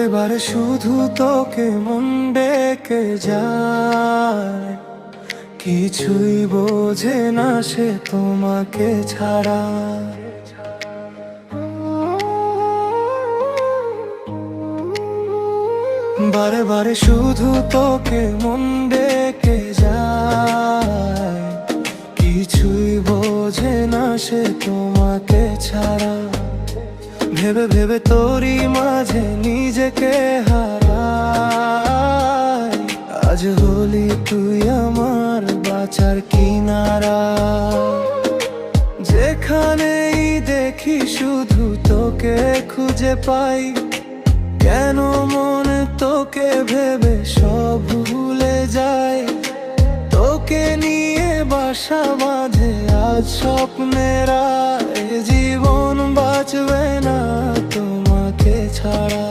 বারে বারে শুধু তোকে মন ডেকে যায়, কিছুই বোঝে না সে তোমাকে ছাড়া। বারে বারে শুধু তোকে মন ডেকে যায়, কিছুই বোঝে না সে তোমাকে ছাড়া। ভেবে ভেবে তোরই মাঝে নিজেকে হারাই, আজ হলি তুই আমার বাঁচার কিনারা। যেখানেই দেখি শুধু তোকে খুঁজে পাই, কেন মনে তোকে ভেবে সব ভুলে যায়। তোকে নিয়ে বাসা বাঁধে আজ স্বপ্নেরা, এ জীবন বাঁচবে না তোমাকে ছাড়া।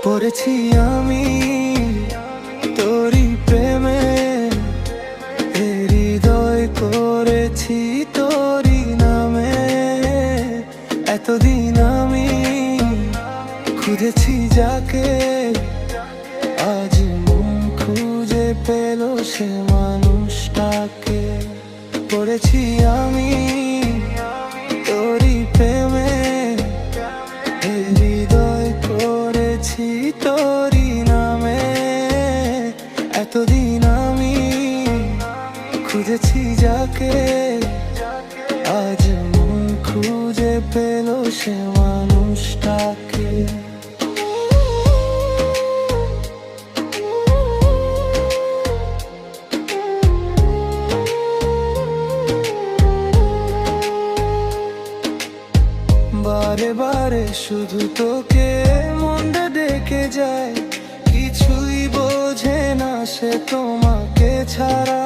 পড়েছি আমি তোরই প্রেমে, এ হৃদয় করেছি তোরই নামে। এতদিন আমি খুঁজেছি যাকে, আজ মন খুঁজে পেল সে মানুষটাকে। পড়েছি আমি তোরই প্রেমে, এ হৃদয় করেছি তোরই নামে। এতদিন আমি খুঁজেছি যাকে, আজ মন খুঁজে পেল সে মানুষটাকে। বারে বারে শুধু তোকে মনটা ডেকে যায়, কিছুই বোঝে না সে তোমাকে ছাড়া।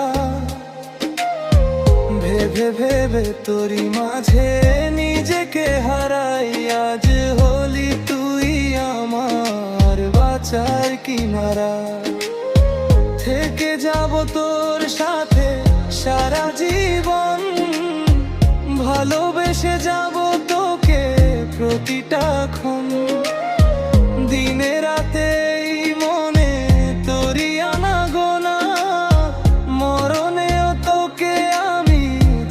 ভেবে ভেবে তোরই মাঝে নিজেকে হারাই, আজ হলি তুই আমার বাঁচার কিনারা। থেকে যাব তোর সাথে সারা জীবন, ভালোবেসে যাব তোকে প্রতিটা ক্ষণ। দিনে রাতে মনে তোরই আনাগোনা, মরণেও তোকে আমি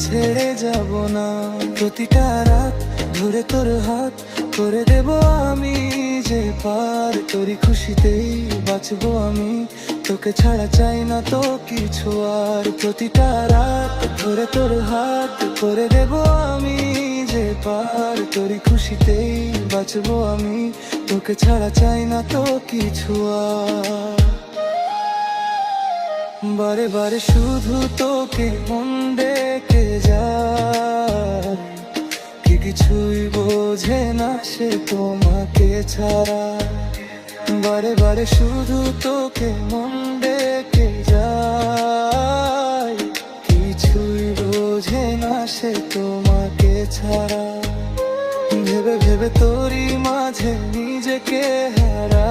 ছেড়ে যাব না। প্রতিটা রাত ধরে তোর হাত করে দেব আমি যে পার, তোরই খুশিতেই বাঁচবো আমি, তোকে ছাড়া চাই না তো কিছু আর। প্রতিটা রাত ধরে তোর হাত করে দেব আমি যে পার, তোরই খুশিতেই বাঁচবো আমি, তোকে ছাড়া চাই না তো কিছু আর। বারে বারে শুধু তোকে মন ডেকে যায়, কি কিছুই বোঝে না সে তোমাকে ছাড়া। বারে বারে শুধু তোকে মন ডেকে যায়, কিছুই বোঝে না সে তোমাকে ছাড়া। ভেবে ভেবে তোরই মাঝে নিজেকে হারা,